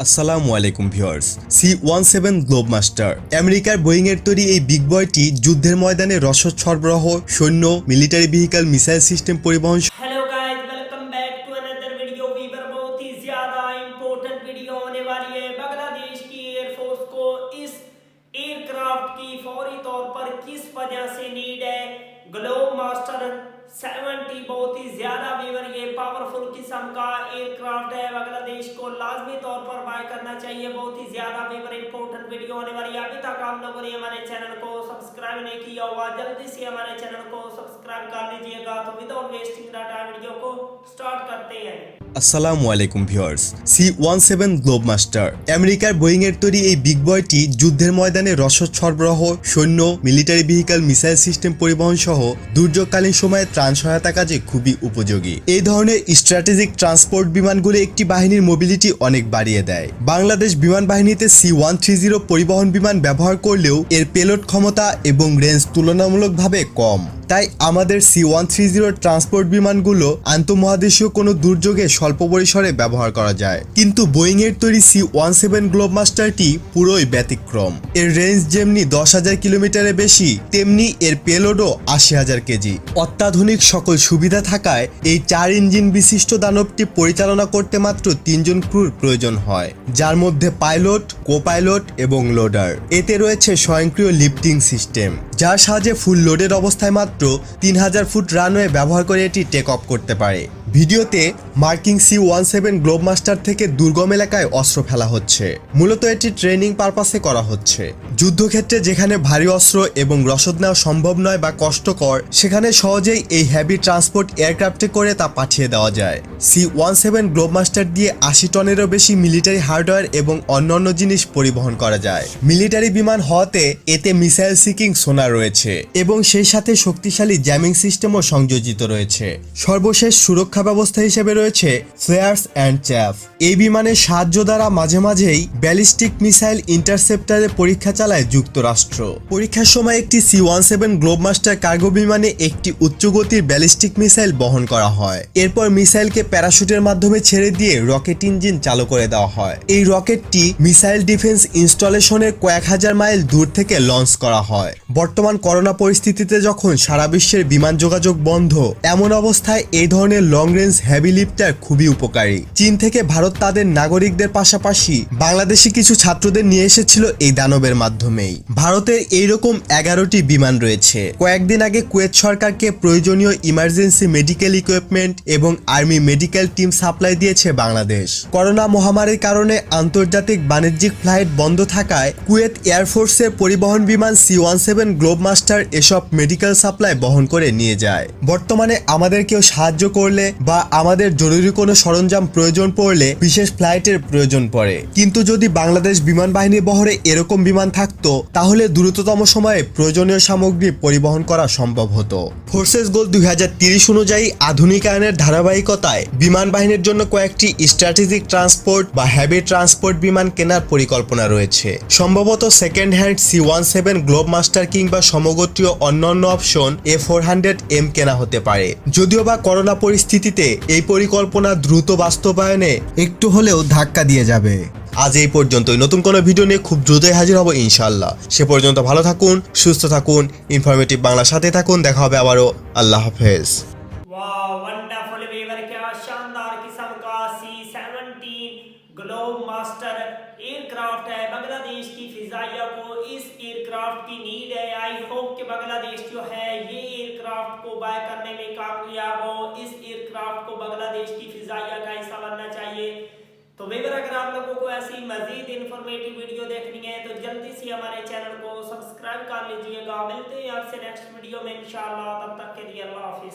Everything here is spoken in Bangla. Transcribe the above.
আসসালামু আলাইকুম ভিউয়ার্স। C-17 গ্লোবমাস্টার আমেরিকার বোয়িং এর তৈরি এই বিগ বয়টি যুদ্ধের ময়দানে রসদ সরবরাহ, সৈন্য, মিলিটারি ভেহিকল, মিসাইল সিস্টেম পরিবহন hello guys, welcome back to another video. Viewer बहुत ही ज्यादा इंपॉर्टेंट वीडियो होने वाली है। बांग्लादेश की एयरफोर्स को इस एयरक्राफ्ट की फौरी तौर पर किस वजह से नीड है। ग्लोब मास्टर 70 बहुत ही ज्यादा वीवर ये पावरफुल किस्म का एयरक्राफ्ट है। बांग्लादेश को लाजमी तौर पर बाय करना चाहिए। बहुत ही ज्यादा वीवर इंपॉर्टेंट वीडियो होने वाली है। अभी तक आप लोगों ने हमारे चैनल को सब्सक्राइब नहीं किया हुआ, जल्दी से हमारे चैनल को सब्सक्राइब कर लीजिएगा। तो विदाउट वेस्टिंग टाइम वीडियो को स्टार्ट करते हैं। আসসালামু আলাইকুম ভিউয়ার্স। C-17 গ্লোবমাস্টার আমেরিকার বোয়িং এর তৈরি এই বিগ বয়টি যুদ্ধের ময়দানে রসদ সরবরাহ, সৈন্য, মিলিটারি ভেহিকল, মিসাইল সিস্টেম পরিবহন সহ দুর্যোগকালীন সময়ে ত্রাণ সহায়তা কাজে খুবই উপযোগী। এই ধরনের স্ট্র্যাটেজিক ট্রান্সপোর্ট বিমানগুলো একটি বাহিনীর মোবিলিটি অনেক বাড়িয়ে দেয়। বাংলাদেশ বিমান বাহিনীতে C-130 পরিবহন বিমান ব্যবহার করলেও এর পেলোড ক্ষমতা এবং রেঞ্জ তুলনামূলকভাবে কম। তাই আমাদের C-130 ট্রান্সপোর্ট বিমানগুলো আন্তঃমহাদেশীয় কোনো দুর্যোগে স্বল্প পরিসরে ব্যবহার করা যায়, কিন্তু বোয়িং এর তৈরি C-17 গ্লোবমাস্টারটি পুরোই ব্যতিক্রম। এর রেঞ্জ যেমনি 10,000 কিলোমিটারের বেশি, তেমনি এর পেলোডও 80,000 কেজি। অত্যাধুনিক সকল সুবিধা থাকায় এই 4 ইঞ্জিন বিশিষ্ট দানবটি পরিচালনা করতে মাত্র 3 জন ক্রুর প্রয়োজন হয়, যার মধ্যে পাইলট, কো-পাইলট এবং লোডার। এতে রয়েছে স্বয়ংক্রিয় লিফটিং সিস্টেম, যার সাহায্যে ফুল লোডের অবস্থায় মাত্র 3000 ফুট রানওয়ে ব্যবহার করে এটি টেক অফ করতে পারে। ভিডিওতে মার্কিং C-17 গ্লোবমাস্টার থেকে দুর্গম এলাকায় অস্ত্র ফেলা হচ্ছে। মূলত এটি ট্রেনিং পারপাসে করা হচ্ছে। যুদ্ধক্ষেত্রে যেখানে ভারী অস্ত্র এবং রসদ নেওয়া সম্ভব নয় বা কষ্টকর, সেখানে সহজেই এই হেভি ট্রান্সপোর্ট এয়ারক্রাফটে করে তা পাঠিয়ে দেওয়া যায়। C-17 গ্লোবমাস্টার দিয়ে 80 টনেরও বেশি মিলিটারি হার্ডওয়্যার এবং অন্যান্য জিনিস পরিবহন করা যায়। মিলিটারি বিমান হওয়াতে এতে মিসাইল সিকিং সোনার রয়েছে এবং সেই সাথে শক্তিশালী জ্যামিং সিস্টেমও সংযোজিত রয়েছে। সর্বশেষ সুরক্ষা ব্যবস্থা হিসেবে রয়েছে ফ্লেয়ার্স অ্যান্ড চ্যাফ। এই বিমানের সাহায্য দ্বারা মাঝে মাঝেই ব্যালিস্টিক মিসাইল ইন্টারসেপ্টারের পরীক্ষা চালায় যুক্তরাষ্ট্র। পরীক্ষার সময় একটি C-17 গ্লোবমাস্টার কার্গো বিমানে একটি উচ্চগতির ব্যালিস্টিক মিসাইল বহন করা হয়। এরপর মিসাইলকে প্যারাশুটের মাধ্যমে ছেড়ে দিয়ে রকেট ইঞ্জিন চালু করে দেওয়া হয়। এই রকেটটি মিসাইল ডিফেন্স ইনস্টলেশনের কয়েক হাজার মাইল দূর থেকে লঞ্চ করা হয়। বর্তমান করোনা পরিস্থিতিতে যখন সারা বিশ্বের বিমান যোগাযোগ বন্ধ, এমন অবস্থায় এই ধরনের লং রেঞ্জ হেভি লিফটার খুবই উপকারী। চীন থেকে ভারত তাদের নাগরিকদের পাশাপাশি বাংলাদেশি কিছু ছাত্রদের নিয়ে এসেছিল এই দানবের মাধ্যমেই। ভারতের এইরকম 11টি বিমান রয়েছে। কয়েকদিন আগে কুয়েত সরকারকে প্রয়োজনীয় ইমার্জেন্সি মেডিকেল ইকুইপমেন্ট এবং আর্মি মেডিকেল টিম সাপ্লাই দিয়েছে বাংলাদেশ। করোনা মহামারীর কারণে আন্তর্জাতিক বাণিজ্যিক ফ্লাইট বন্ধ থাকায় কুয়েত এয়ারফোর্সের পরিবহন বিমান C-17 গ্লোবমাস্টার এসব মেডিকেল সাপ্লাই বহন করে নিয়ে যায়। বর্তমানে আমাদের কেউ সাহায্য করলে বা আমাদের জরুরি কোনো সরঞ্জাম প্রয়োজন পড়লে বিশেষ ফ্লাইটের প্রয়োজন পড়ে, কিন্তু যদি বাংলাদেশ বিমান বাহিনী বহরে এরকম বিমান থাকতো, তাহলে দ্রুততম সময়ে প্রয়োজনীয় সামগ্রী পরিবহন করা সম্ভব হতো। ফোর্সেস গোল 2030 অনুযায়ী আধুনিকায়নের ধারাবাহিকতায় বিমান বাহিনীর জন্য কয়েকটি স্ট্র্যাটেজিক ট্রান্সপোর্ট বা হেভি ট্রান্সপোর্ট বিমান কেনার পরিকল্পনা রয়েছে। সম্ভবত সেকেন্ড হ্যান্ড C-17 গ্লোবমাস্টার কিংবা সমগোত্রীয় অন্যান্য অপশন A400M কেনা হতে পারে। যদিও বা করোনা পরিস্থিতিতে এই পরিকল্পনা দ্রুত বাস্তবায়নে একটু হলেও ধাক্কা দিয়ে যাবে। আজ এই পর্যন্তই। নতুন কোনো ভিডিও নিয়ে খুব দ্রুতই হাজির হব ইনশাআল্লাহ। সে পর্যন্ত ভালো থাকুন, সুস্থ থাকুন, ইনফরমেটিভ বাংলার সাথে থাকুন। দেখা হবে আবারও। আল্লাহ হাফেজ। वाह, वंडरफुल वीवर, क्या शानदार किस्म का C-17 ग्लोब मास्टर एयरक्राफ्ट है। बांग्लादेश की फिजाइया को इस एयरक्राफ्ट की नीड है। आई होप कि बांग्लादेश जो है ये एयरक्राफ्ट को बाय करने में कामयाब हो। इस एयरक्राफ्ट को बांग्लादेश की फिजाइया का हिस्सा बनना चाहिए। तो वीवर, अगर आप लोगों को ऐसी मजीद इंफॉर्मेटिव वीडियो देखनी है तो जल्दी से हमारे चैनल को सब्सक्राइब कर लीजिएगा। मिलते हैं आपसे नेक्स्ट वीडियो में इंशाल्लाह। तब तक के लिए अल्लाह हाफिज।